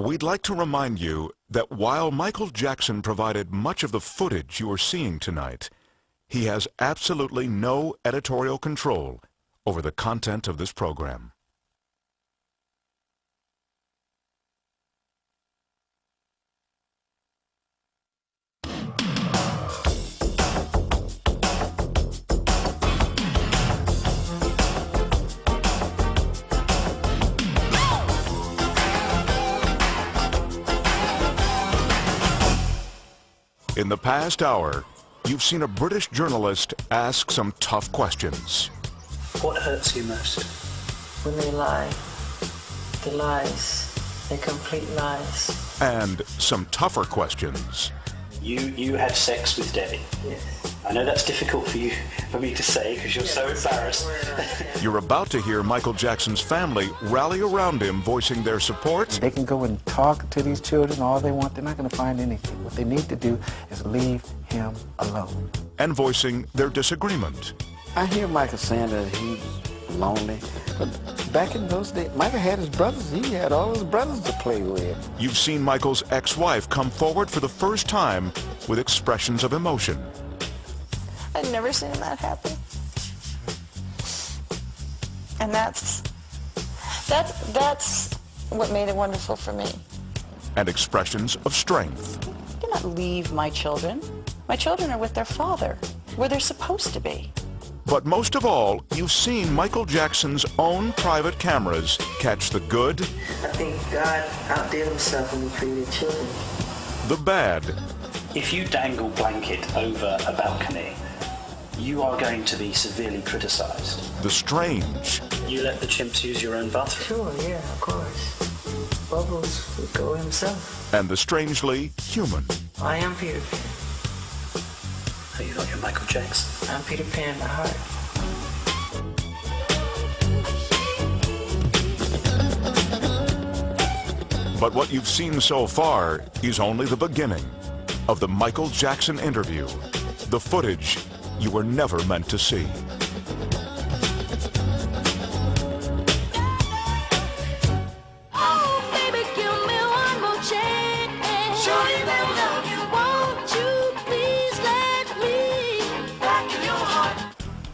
We'd like to remind you that while Michael Jackson provided much of the footage you are seeing tonight, he has absolutely no editorial control over the content of this program. In the past hour, you've seen a British journalist ask some tough questions. What hurts you most? When they lie. The lies. They're complete lies. And some tougher questions. You had sex with Debbie. Yes. I know that's difficult for me to say because you're so embarrassed. You're about to hear Michael Jackson's family rally around him, voicing their support. They can go and talk to these children all they want. They're not going to find anything. What they need to do is leave him alone. And voicing their disagreement. I hear Michael saying that he's lonely, but back in those days, Michael had his brothers. He had all his brothers to play with. You've seen Michael's ex-wife come forward for the first time with expressions of emotion. I'd never seen that happen. And that's what made it wonderful for me. And expressions of strength. I cannot leave my children. My children are with their father, where they're supposed to be. But most of all, you've seen Michael Jackson's own private cameras catch the good, I think God outdid himself when he created children. the bad, If you dangle blanket over a balcony, you are going to be severely criticised. the strange, You let the chimps use your own bathroom. Sure, yeah, of course. Bubbles would go himself. and the strangely human. I am Peter Pan. Oh, you thought you're Michael Jackson. I'm Peter Pan by heart. But what you've seen so far is only the beginning of the Michael Jackson interview, the footage you were never meant to see.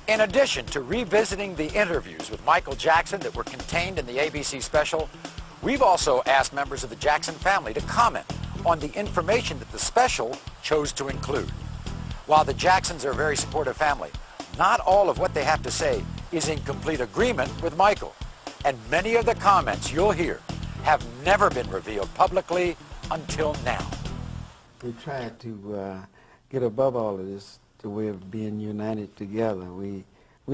In addition to revisiting the interviews with Michael Jackson that were contained in the ABC special, we've also asked members of the Jackson family to comment on the information that the special chose to include. While the Jacksons are a very supportive family, not all of what they have to say is in complete agreement with Michael. And many of the comments you'll hear have never been revealed publicly until now. We tried to get above all of this, the way of being united together. We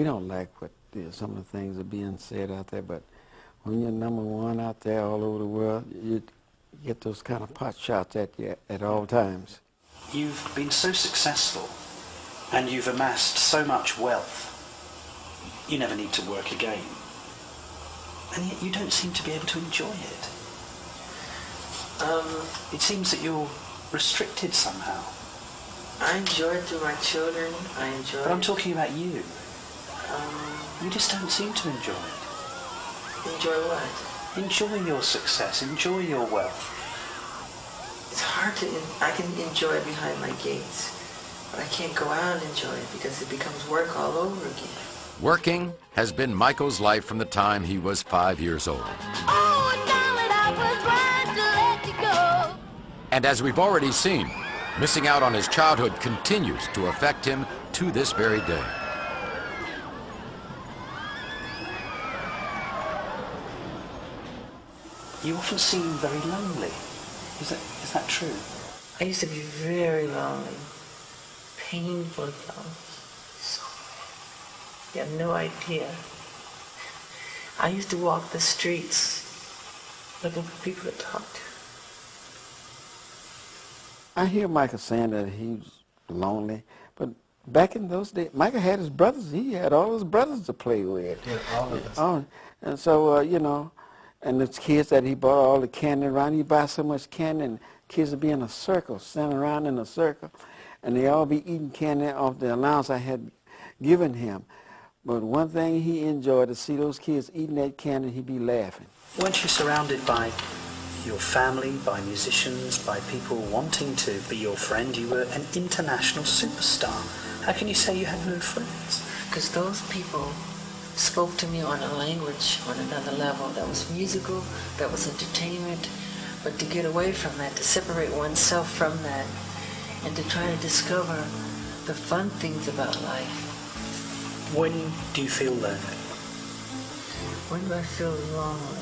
don't like what some of the things are being said out there, but when you're number one out there all over the world, you get those kind of pot shots at you at all times. You've been so successful and you've amassed so much wealth. You never need to work again. And yet you don't seem to be able to enjoy it. It seems that you're restricted somehow. I enjoy it through my children. I enjoy But I'm it. talking about you. You just don't seem to enjoy it. Enjoy what? Enjoy your success, enjoy your wealth. It's hard to, I can enjoy it behind my gates, but I can't go out and enjoy it because it becomes work all over again. Working has been Michael's life from the time he was 5 years old. And as we've already seen, missing out on his childhood continues to affect him to this very day. You often seem very lonely. Is that true? I used to be very lonely, painfully lonely. So you have no idea. I used to walk the streets looking for people to talk to. I hear Michael saying that he's lonely, but back in those days, Michael had his brothers. He had all his brothers to play with. Yeah, all of us. Oh, and so, you know, and the kids that he bought all the candy around, he buy so much candy, and kids would be in a circle, standing around in a circle, and they all be eating candy off the allowance I had given him. But one thing he enjoyed, to see those kids eating that candy, he'd be laughing. Weren't you surrounded by your family, by musicians, by people wanting to be your friend. You were an international superstar. How can you say you had no friends? Because those people spoke to me on a language on another level that was musical, that was entertainment, but to get away from that, to separate oneself from that, and to try to discover the fun things about life. When do you feel lonely? When do I feel lonely?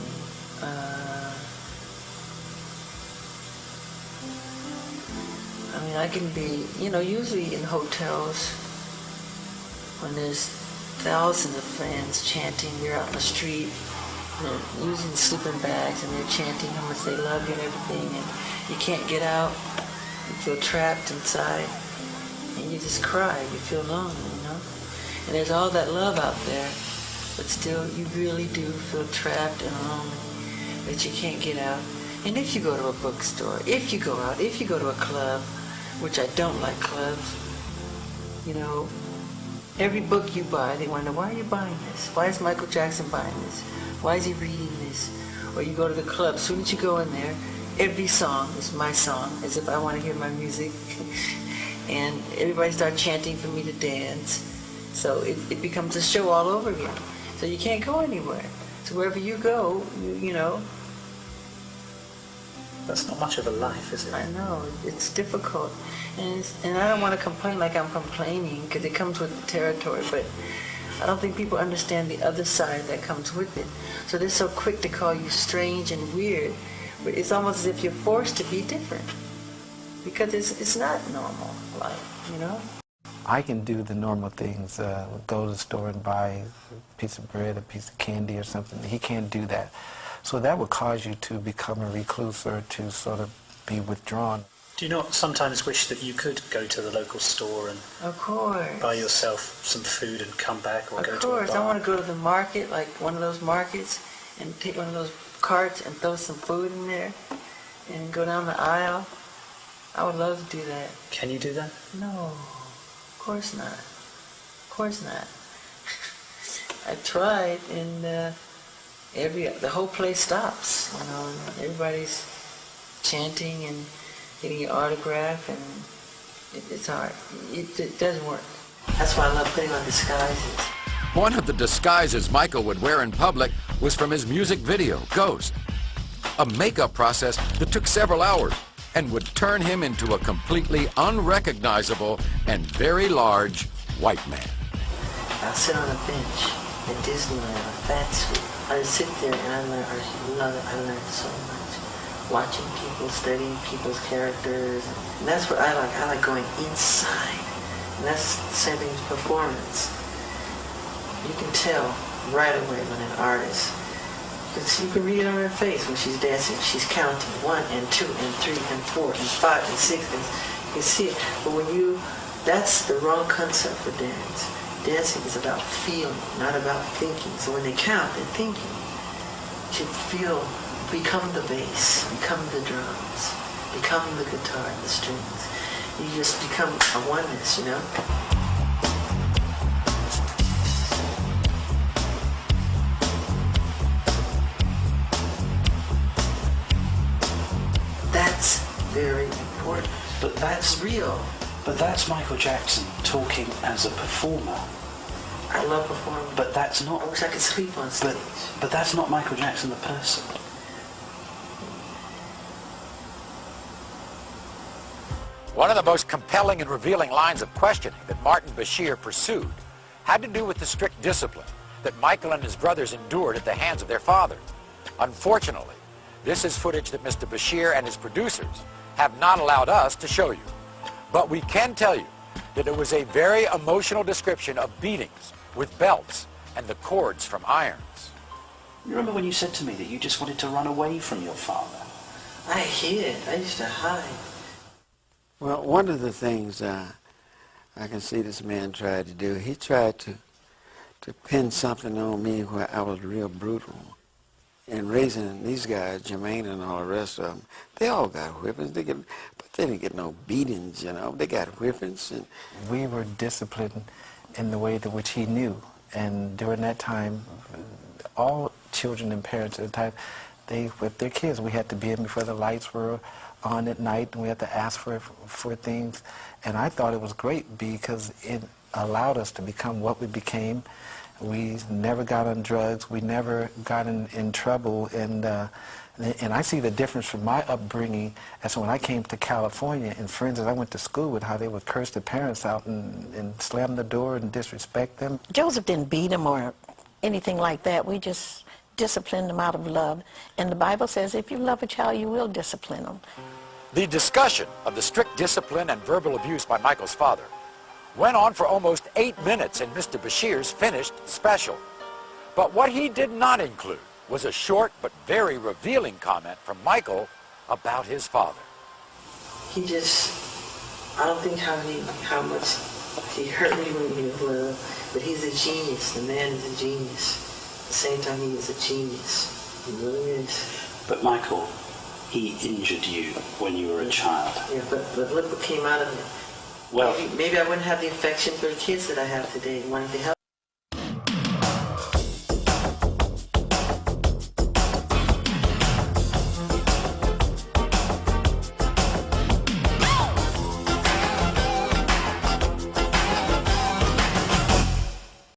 I mean, I can be, usually in hotels when there's thousands of fans chanting, you're out in the street, they're using sleeping bags and they're chanting how much they love you and everything, and you can't get out, you feel trapped inside, and you just cry, you feel lonely, And there's all that love out there, but still you really do feel trapped and lonely, that you can't get out. And if you go to a bookstore, if you go out, if you go to a club, which I don't like clubs, every book you buy, they want to know, why are you buying this? Why is Michael Jackson buying this? Why is he reading this? Or you go to the club, as soon as you go in there, every song is my song, as if I want to hear my music. And everybody starts chanting for me to dance. So it becomes a show all over again. So you can't go anywhere. So wherever you go, That's not much of a life, is it? I know, it's difficult. And I don't want to complain like I'm complaining, because it comes with the territory, but I don't think people understand the other side that comes with it. So they're so quick to call you strange and weird, but it's almost as if you're forced to be different, because it's not normal life, I can do the normal things, go to the store and buy a piece of bread, a piece of candy or something. He can't do that. So that would cause you to become a recluse or to sort of be withdrawn. Do you not sometimes wish that you could go to the local store and Of course. buy yourself some food and come back, or go to a Of course. I bar? want to go to the market, like one of those markets, and take one of those carts and throw some food in there and go down the aisle. I would love to do that. Can you do that? No, of course not. Of course not. I tried, and the whole place stops. And everybody's chanting and getting your autograph, and it's hard. It doesn't work. That's why I love putting on disguises. One of the disguises Michael would wear in public was from his music video, Ghost. A makeup process that took several hours and would turn him into a completely unrecognizable and very large white man. I'll sit on a bench at Disneyland, a fat suit. I just sit there and I love it. I learned so much. Watching people, studying people's characters. And that's what I like. I like going inside. And that's the same thing as performance. You can tell right away when an artist, because you can read it on her face when she's dancing. She's counting 1 and 2 and 3 and 4 and 5 and 6. And you can see it. But that's the wrong concept for dance. Dancing is about feeling, not about thinking. So when they count, they're thinking. You should become the bass, become the drums, become the guitar and the strings. You just become a oneness, That's very important. But that's real. But that's Michael Jackson talking as a performer. I love performing. But that's not. I wish I could sleep on stage. But that's not Michael Jackson the person. One of the most compelling and revealing lines of questioning that Martin Bashir pursued had to do with the strict discipline that Michael and his brothers endured at the hands of their father. Unfortunately, this is footage that Mr. Bashir and his producers have not allowed us to show you. But we can tell you that it was a very emotional description of beatings with belts and the cords from irons. You remember when you said to me that you just wanted to run away from your father? I hid. I used to hide. Well, one of the things I can see this man tried to do, he tried to pin something on me where I was real brutal. And raising these guys, Jermaine and all the rest of them, they all got whippings. But they didn't get no beatings, They got whippings. And we were disciplined in the way to which he knew. And during that time, all children and parents at the time, they with their kids. We had to be in before the lights were on at night, and we had to ask for things. And I thought it was great because it allowed us to become what we became. We never got on drugs. We never got in trouble. And I see the difference from my upbringing as when I came to California and friends that I went to school with, how they would curse their parents out and slam the door and disrespect them. Joseph didn't beat him or anything like that. We just disciplined him out of love. And the Bible says if you love a child, you will discipline them. The discussion of the strict discipline and verbal abuse by Michael's father went on for almost 8 minutes in Mr. Bashir's finished special. But what he did not include was a short but very revealing comment from Michael about his father. He just, I don't think how much he hurt me when he was little, but he's a genius. The man is a genius. At the same time, he is a genius. He really is. But Michael, he injured you when you were a child. Yeah, but look what came out of it. Well, maybe I wouldn't have the affection for the kids that I have today, wanting to help.